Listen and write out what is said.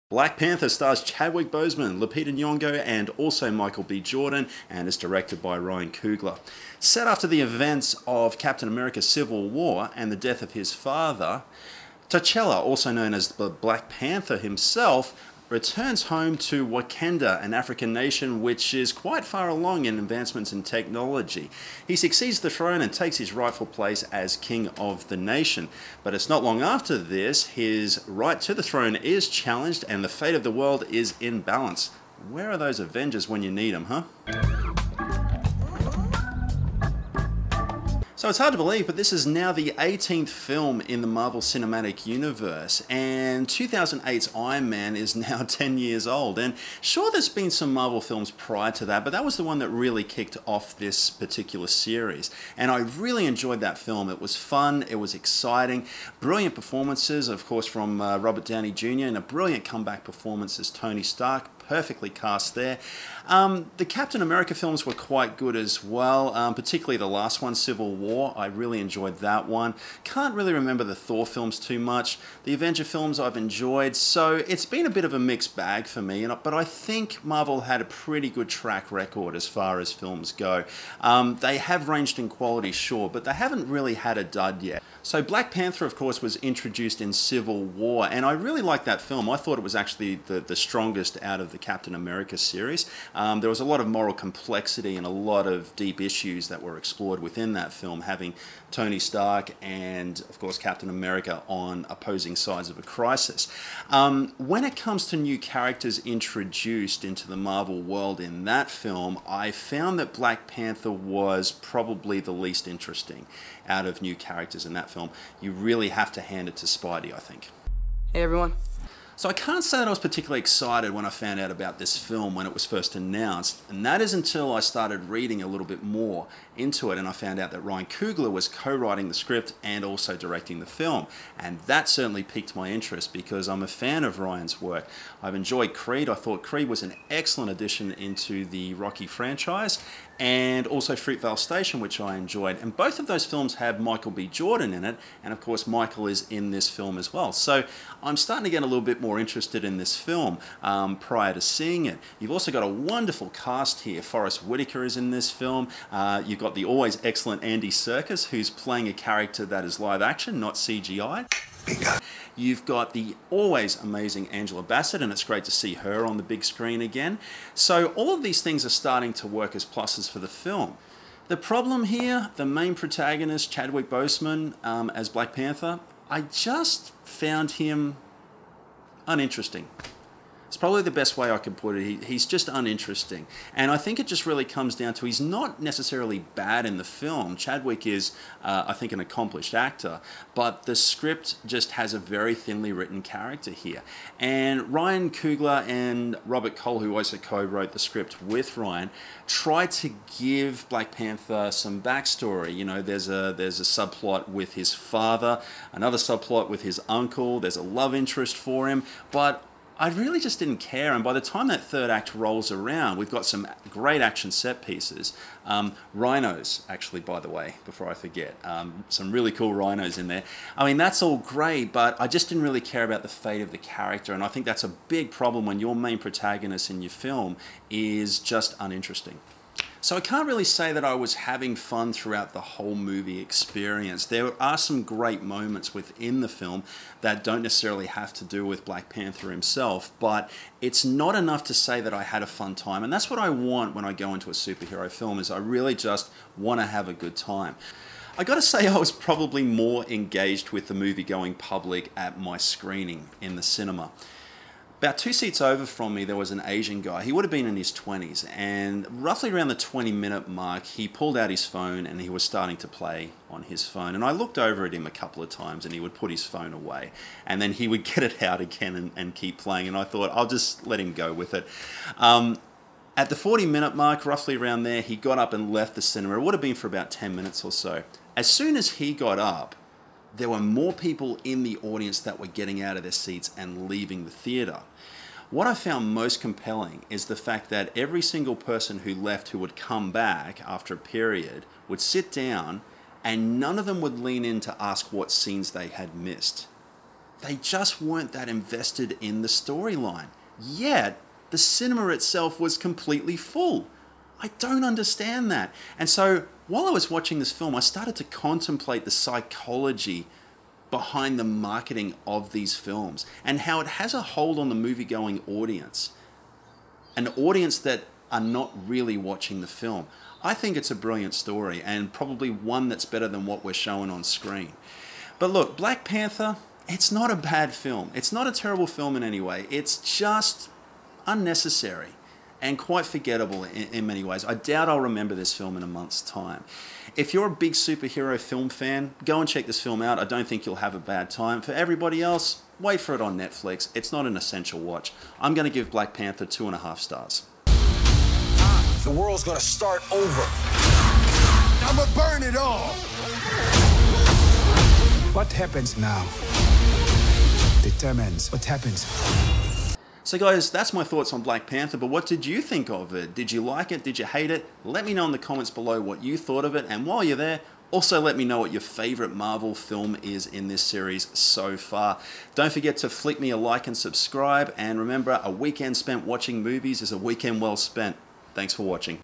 Black Panther stars Chadwick Boseman, Lupita Nyong'o, and also Michael B. Jordan, and is directed by Ryan Coogler. Set after the events of Captain America: Civil War and the death of his father, T'Challa, also known as the Black Panther himself, returns home to Wakanda, an African nation which is quite far along in advancements in technology. He succeeds the throne and takes his rightful place as king of the nation. But it's not long after this, his right to the throne is challenged and the fate of the world is in balance. Where are those Avengers when you need them, huh? So it's hard to believe, but this is now the 18th film in the Marvel Cinematic Universe, and 2008's Iron Man is now 10 years old. And sure, there's been some Marvel films prior to that, but that was the one that really kicked off this particular series. And I really enjoyed that film. It was fun, it was exciting, brilliant performances, of course, from Robert Downey Jr., and a brilliant comeback performance as Tony Stark. Perfectly cast there. The Captain America films were quite good as well, particularly the last one, Civil War. I really enjoyed that one. Can't really remember the Thor films too much. The Avenger films I've enjoyed, so it's been a bit of a mixed bag for me, but I think Marvel had a pretty good track record as far as films go. They have ranged in quality, sure, but they haven't really had a dud yet. So Black Panther, of course, was introduced in Civil War, and I really liked that film. I thought it was actually the strongest out of the Captain America series. There was a lot of moral complexity and a lot of deep issues that were explored within that film, having Tony Stark and, of course, Captain America on opposing sides of a crisis. When it comes to new characters introduced into the Marvel world in that film, I found that Black Panther was probably the least interesting out of new characters in that film. You really have to hand it to Spidey, I think. Hey everyone. So I can't say that I was particularly excited when I found out about this film when it was first announced, and that is until I started reading a little bit more into it and I found out that Ryan Coogler was co-writing the script and also directing the film, and that certainly piqued my interest because I'm a fan of Ryan's work. I've enjoyed Creed. I thought Creed was an excellent addition into the Rocky franchise, and also Fruitvale Station, which I enjoyed. And both of those films have Michael B. Jordan in it, and of course Michael is in this film as well. So I'm starting to get a little bit more interested in this film prior to seeing it. You've also got a wonderful cast here. Forrest Whitaker is in this film. You've got the always excellent Andy Serkis, who's playing a character that is live action, not CGI. You've got the always amazing Angela Bassett, and it's great to see her on the big screen again. So all of these things are starting to work as pluses for the film. The problem here, the main protagonist, Chadwick Boseman, as Black Panther, I just found him uninteresting. It's probably the best way I can put it. He's just uninteresting. And I think it just really comes down to he's not necessarily bad in the film. Chadwick is, I think, an accomplished actor, but the script just has a very thinly written character here. And Ryan Coogler and Robert Cole, who also co-wrote the script with Ryan, tried to give Black Panther some backstory. You know, there's a subplot with his father, another subplot with his uncle, there's a love interest for him, but I really just didn't care, and by the time that third act rolls around, we've got some great action set pieces. Rhinos, actually, by the way, before I forget. Some really cool rhinos in there. I mean, that's all great, but I just didn't really care about the fate of the character, and I think that's a big problem when your main protagonist in your film is just uninteresting. So I can't really say that I was having fun throughout the whole movie experience. There are some great moments within the film that don't necessarily have to do with Black Panther himself, but it's not enough to say that I had a fun time. And that's what I want when I go into a superhero film, is I really just want to have a good time. I gotta say, I was probably more engaged with the movie going public at my screening in the cinema. About 2 seats over from me, there was an Asian guy. He would have been in his 20s, and roughly around the 20-minute mark, he pulled out his phone and he was starting to play on his phone. And I looked over at him a couple of times and he would put his phone away, and then he would get it out again and keep playing. And I thought, I'll just let him go with it. At the 40-minute mark, roughly around there, he got up and left the cinema. It would have been for about 10 minutes or so. As soon as he got up, there were more people in the audience that were getting out of their seats and leaving the theater. What I found most compelling is the fact that every single person who left who would come back after a period would sit down, and none of them would lean in to ask what scenes they had missed. they just weren't that invested in the storyline. Yet, the cinema itself was completely full. I don't understand that. And so, while I was watching this film, I started to contemplate the psychology behind the marketing of these films and how it has a hold on the movie-going audience. An audience that are not really watching the film. I think it's a brilliant story and probably one that's better than what we're showing on screen. But look, Black Panther, it's not a bad film. It's not a terrible film in any way. It's just unnecessary and quite forgettable in many ways. I doubt I'll remember this film in a month's time. If you're a big superhero film fan, go and check this film out. I don't think you'll have a bad time. For everybody else, wait for it on Netflix. It's not an essential watch. I'm going to give Black Panther 2.5 stars. The world's gonna start over. I'ma burn it all. What happens now determines what happens. So guys, that's my thoughts on Black Panther, but what did you think of it? Did you like it? Did you hate it? Let me know in the comments below what you thought of it, and while you're there, also let me know what your favorite Marvel film is in this series so far. Don't forget to flick me a like and subscribe, and remember, a weekend spent watching movies is a weekend well spent. Thanks for watching.